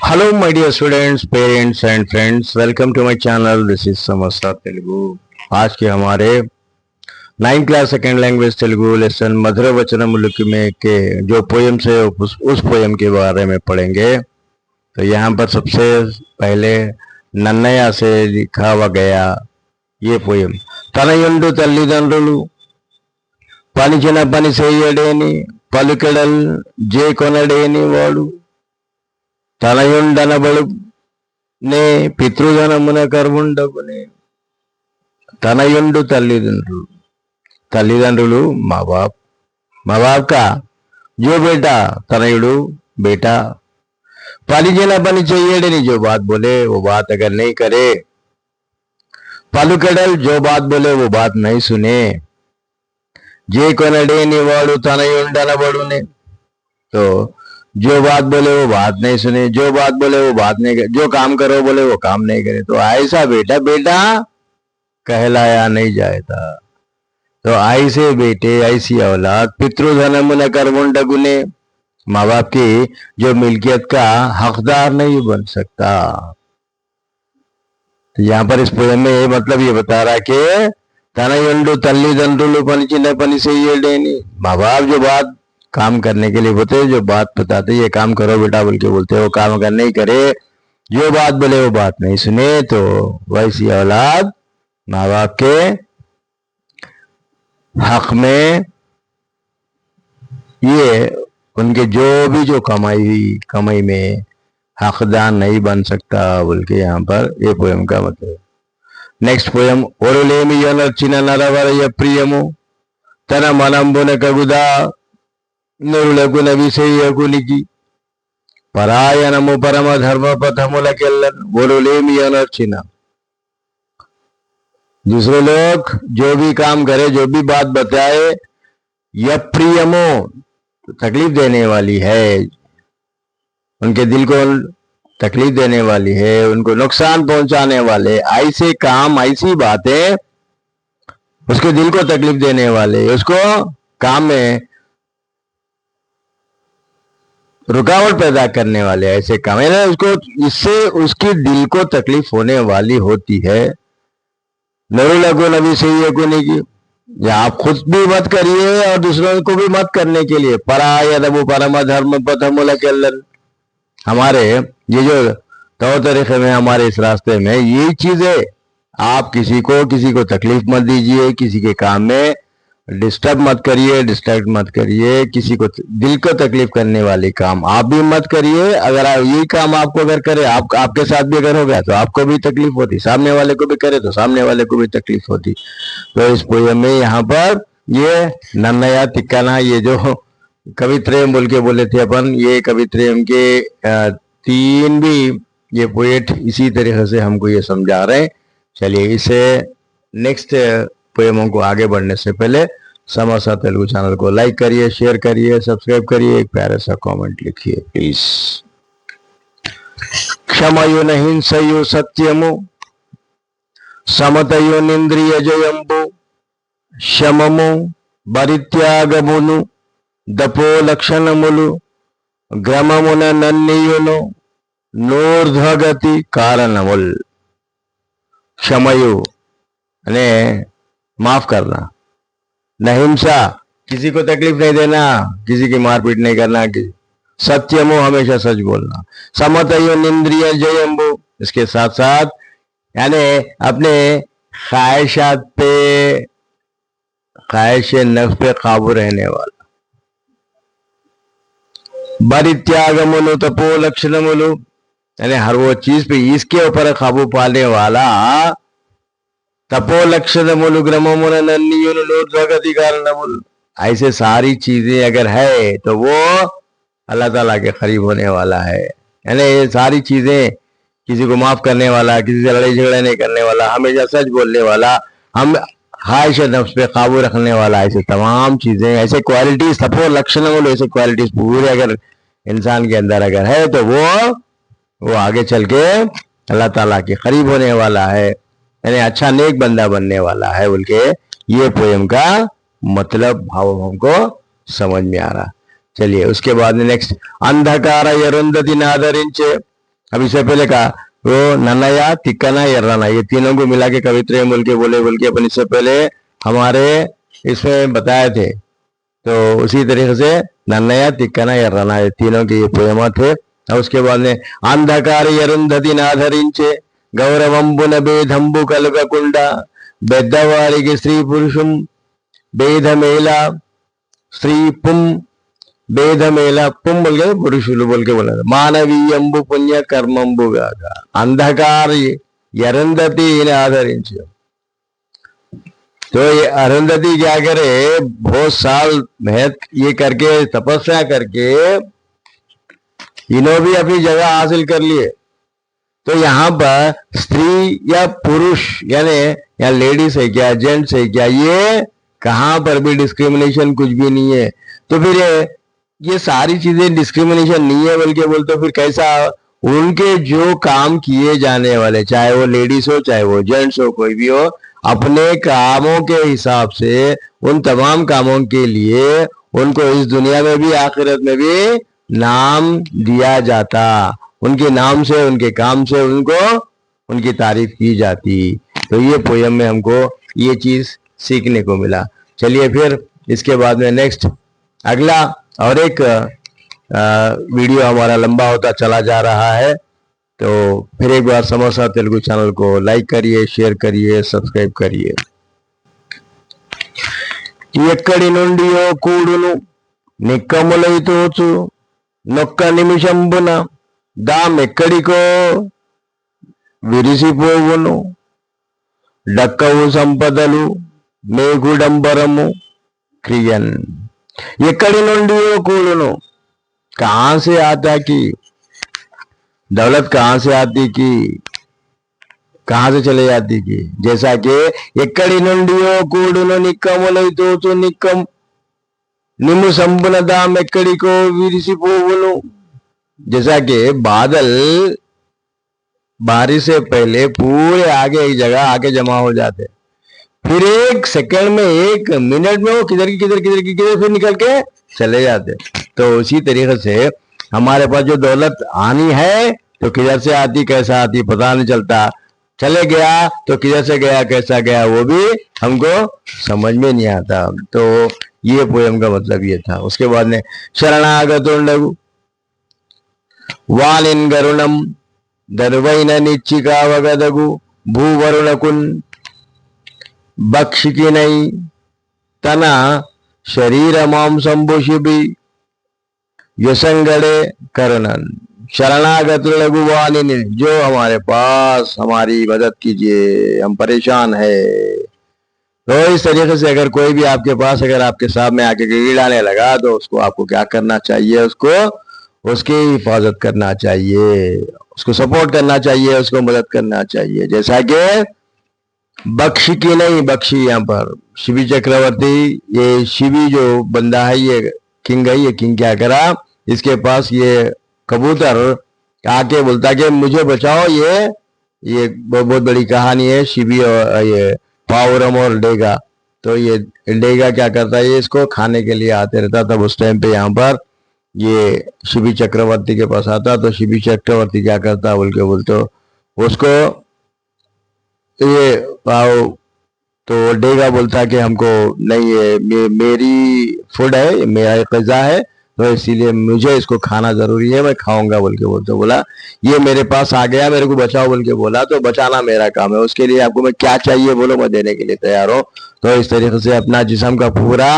Hello, my dear students, parents and friends. Welcome to my channel. This is समस्ता तेलुगु। आज के हमारे 9 class second language Telugu lesson Madhura Vachanamulu में के जो पोयम्स है उस पोयम के बारे में पढ़ेंगे। तो यहाँ पर सबसे पहले नन्नया से लिखा हुआ गया ये पोयम। తనయుండు తల్లిదండ్రులు పనిచిన పని చేయడేని పలుకెడల్ జే కొనడేని వాడు తనయుండనబడు నే పితృధనమున కర్ముండకునే। తనయుండు తల్లిదండ్రులు, తల్లిదండ్రులు माँ बाप का जो बेटा तनयुడు बेटा पलिजिन पनी चेयडनी जो बात बोले वो बात अगर नहीं करे, पलुकड़ल जो बात बोले वो बात नहीं सुने, जे कोनडेनी वाडू तनयुंडनबडुने। तो जो बात बोले वो बात नहीं सुने, जो बात बोले वो बात नहीं करे, जो काम करो बोले वो काम नहीं करे, तो ऐसा बेटा बेटा कहलाया नहीं जाता। तो ऐसे बेटे ऐसी औलाद पितृधनम न कर्मुंडगुने, माँ बाप की जो मिल्कियत का हकदार नहीं बन सकता। तो यहाँ पर इस पोयम में मतलब ये बता रहा कि तनयुंडु तल्लिदंड्रुलु पनिचिन पनि सेयडेनी, माँ बाप जो बात काम करने के लिए बोलते, जो बात बताते ये काम करो बेटा बोल के बोलते, वो काम अगर नहीं करे, जो बात बोले वो बात नहीं सुने, तो वैसी औलाद माँ बाप के हक में ये उनके जो कमाई में हकदार नहीं बन सकता बोल के यहाँ पर ये पोयम का मतलब। Next poem. ओरुलेमी योनर्चिन नरवरय प्रियमु तन मनंबुन कगुदा నురులకున విషయకునికి పరాయణము పరమ धर्म पथमुलकेल्लन ओरुलेमी योनर्चिन। दूसरे लोग जो भी काम करे, जो भी बात बताए, यह प्रियमो तकलीफ देने वाली है, उनके दिल को तकलीफ देने वाली है, उनको नुकसान पहुंचाने वाले ऐसे काम ऐसी बातें उसके दिल को तकलीफ देने वाले, उसको काम में रुकावट पैदा करने वाले ऐसे काम है ना, उसको इससे उसकी दिल को तकलीफ होने वाली होती है। नरू लगो नबी सही को नहीं की, या आप खुद भी मत करिए और दूसरों को भी मत करने के लिए। पराय रबु परम धर्म पथमुलकेल्लन, हमारे ये जो तौर तरीके में हमारे इस रास्ते में यही चीज है, आप किसी को तकलीफ मत दीजिए, किसी के काम में डिस्टर्ब मत करिए, डिस्ट्रैक्ट मत करिए, किसी को दिल को तकलीफ करने वाले काम आप भी मत करिए। अगर यही काम आपको अगर करे, आपके साथ भी अगर हो गया तो आपको भी तकलीफ होती, सामने वाले को भी करे तो सामने वाले को भी तकलीफ होती। तो इस पोयम में यहाँ पर ये नन्नया तिक्काना, ये जो कवित्रेम बोल के बोले थे अपन, ये कवित्रेम के 3 भी ये पोएट इसी तरीके से हमको ये समझा रहे हैं। चलिए इसे नेक्स्ट पोयमों को आगे बढ़ने से पहले समस्ता तेलुगु चैनल को लाइक करिए, शेयर करिए, सब्सक्राइब करिए, एक प्यारा सा कमेंट लिखिए प्लीज। क्षमयु न हिंसयु सत्यमु समतयु निंद्रिय जयंबु शममु बरित्यागमुनु दपो लक्षणमुलु ग्रममुन नन्नियुनु नूर्ध्वगति कारणमुल। क्षमयु ने माफ करना, न हिंसा किसी को तकलीफ नहीं देना, किसी की मारपीट नहीं करना, सत्यमो हमेशा सच बोलना, समतयो निंद्रिय जयंबु, इसके साथ साथ यानी अपने ख्वाहिशात पे, ख्वाहिश नफ्स पे काबू रहने वाला। बरित्यागमुनु तपो लक्षणमुलु, यानी हर वो चीज पे इसके ऊपर काबू पाने वाला। तपो लक्षणमुलु ग्रममुन नन्नियुनु नूर्ध्वगति कारणमुल, ऐसे सारी चीजें अगर है तो वो अल्लाह ताला के करीब होने वाला है। यानी ये सारी चीजें, किसी को माफ करने वाला, किसी से लड़ाई झगड़ा नहीं करने वाला, हमेशा सच बोलने वाला, हम ख्वाहिश नफ्स पे काबू रखने वाला, ऐसे तमाम चीजें, ऐसे क्वालिटीज, तपो लक्षणमुल, ऐसे क्वालिटीज पूरे अगर इंसान के अंदर अगर है तो वो आगे चल के अल्लाह ताला के करीब होने वाला है, यानी अच्छा नेक बंदा बनने वाला है बोल के ये पोयम का मतलब भाव हमको समझ में आ रहा। चलिए उसके बाद में नेक्स्ट अंधकार यरुंधति नादरिंचे अब इससे पहले कहा वो नन्नया तिक्कना यर्राना, ये तीनों को मिला के कवित्रय बोल के अपन इससे पहले हमारे इसमें बताए थे। तो उसी तरीके से नन्नया तिक्कना यर्राना, ये तीनों के ये पोयमा थे। और उसके बाद में अंधकार यरुंधति नाधरिंचे गौरवंबुन बेधंबु कलुककुंडा बेद्दवारिगे स्त्री पुरुषुम बेधमेला स्त्री पुम बेधमेला पुम बोल के पुरुषुలు बोल के बोला मानवीयंबु पुण्य कर्मंबु गागा अंधकार यरुंधति ने आधरिंचे। तो ये अरुंधति क्या करे, बहुत साल मेहनत ये करके तपस्या करके इन्हों भी अपनी जगह हासिल कर लिए। तो यहाँ पर स्त्री या पुरुष यानी या लेडीज है क्या जेंट्स है क्या, ये कहां पर भी डिस्क्रिमिनेशन कुछ भी नहीं है। तो फिर ये सारी चीजें डिस्क्रिमिनेशन नहीं है बल्कि बोलते फिर कैसा, उनके जो काम किए जाने वाले चाहे वो लेडीज हो चाहे वो जेंट्स हो कोई भी हो, अपने कामों के हिसाब से उन तमाम कामों के लिए उनको इस दुनिया में भी आखिरत में भी नाम दिया जाता, उनके नाम से उनके काम से उनको उनकी तारीफ की जाती। तो ये पोयम में हमको ये चीज सीखने को मिला। चलिए फिर इसके बाद में नेक्स्ट अगला और एक वीडियो हमारा लंबा होता चला जा रहा है। तो फिर एक बार समोसा तेलुगु चैनल को लाइक करिए, शेयर करिए, सब्सक्राइब करिए। ఎక్కడి నుండియో కూడును నిక్కములైతోచు నొక్క నిమిషంబున దామెక్కడికో విరిసిపోవును డక్కవు సంపదలు మేగుడంబరము క్రియన్। ఎక్కడి నుండియో కూడును, कहां से आता की दौलत, कहां से आती की कहां से चले जाती की। जैसा कि ఎక్కడి నుండియో కూడును నిక్కములైతోచు నిక్కం निमु संबुन दाम ఎక్కడికో విరిసిపోవును। जैसा कि बादल बारिश से पहले पूरे आगे एक जगह आके जमा हो जाते, फिर एक सेकंड में एक मिनट में वो किधर की किधर फिर निकल के चले जाते। तो उसी तरीके से हमारे पास जो दौलत आनी है तो किधर से आती कैसा आती पता नहीं चलता, चले गया तो किधर से गया कैसा गया वो भी हमको समझ में नहीं आता। तो ये पोयम का मतलब ये था। उसके बाद में शरणागतुंडगु वालिन गरुणम दर्वैन निच्चिकावगदगु भूवरुणकुन भक्षिकिनै तन शरीर मांसंबुषिबि यसंगड़े करणन। शरणागतुलगु वालिन, जो हमारे पास हमारी मदद कीजिए, हम परेशान है। तो इस तरीके से अगर कोई भी आपके पास अगर आपके सामने आके गिड़ाने लगा तो उसको आपको क्या करना चाहिए, उसको उसकी हिफाजत करना चाहिए, उसको सपोर्ट करना चाहिए, उसको मदद करना चाहिए। जैसा कि बख्शी की नहीं, बख्शी यहाँ पर शिवी चक्रवर्ती, ये शिवी जो बंदा है ये किंग है, ये किंग क्या करा, इसके पास ये कबूतर आके बोलता कि मुझे बचाओ, ये बहुत बड़ी कहानी है शिवी और ये पावरम और डेगा। तो ये डेगा क्या करता है, ये इसको खाने के लिए आते रहता। तब उस टाइम पे यहाँ पर ये शिवी चक्रवर्ती के पास आता, तो शिवी चक्रवर्ती क्या करता बोलते उसको ये तो डेगा बोलता कि हमको नहीं, ये मेरी फूड है, मेरा ग़िज़ा है, तो इसीलिए मुझे इसको खाना जरूरी है, मैं खाऊंगा बोला ये मेरे पास आ गया, मेरे को बचाओ बोल के बोला, तो बचाना मेरा काम है, उसके लिए आपको मैं क्या चाहिए बोलो, मैं देने के लिए तैयार हूँ। तो इस तरीके से अपना जिस्म का पूरा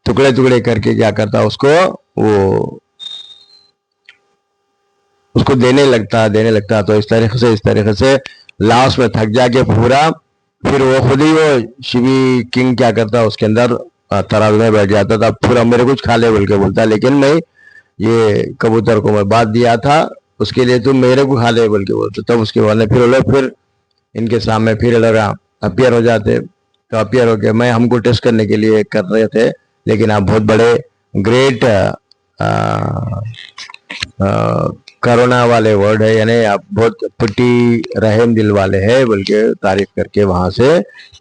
टुकड़े टुकड़े करके क्या करता उसको देने लगता। तो इस तरीके से लास्ट में थक जाके पूरा फिर वो खुद ही वो शिवी किंग क्या करता उसके अंदर तराजू में बैठ जाता था। पूरा मेरे कुछ खा ले बोल के बोलता, लेकिन मैं ये कबूतर को मैं बात दिया था उसके लिए तुम मेरे को खा ले बोल के बोलते। तब उसके बाद में फिर इनके सामने फिर लगा अपियर हो जाते। तो अपियर होके मैं हमको टेस्ट करने के लिए कर रहे थे, लेकिन आप बहुत बड़े ग्रेट करुणा वाले वर्ड है, यानी आप बहुत पुटी रहम दिल वाले हैं बोल के तारीफ करके वहां से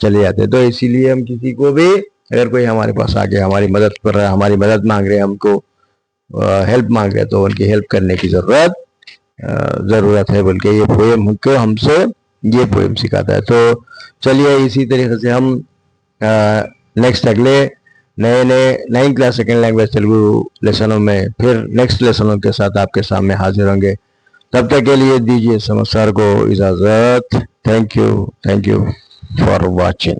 चले जाते। तो इसीलिए हम किसी को भी अगर कोई हमारे पास आके हमारी मदद कर रहा है, हमारी मदद मांग रहे हैं हमको, हेल्प मांगे तो उनकी हेल्प करने की ज़रूरत है, बल्कि ये पोएम को हमसे ये पोएम सिखाता है। तो चलिए इसी तरीके से हम नेक्स्ट अगले नए नए 9th class second language Telugu लेसनों में फिर नेक्स्ट लेसनों के साथ आपके सामने हाजिर होंगे। तब तक के लिए दीजिए समस्या को इजाज़त। Thank you for watching.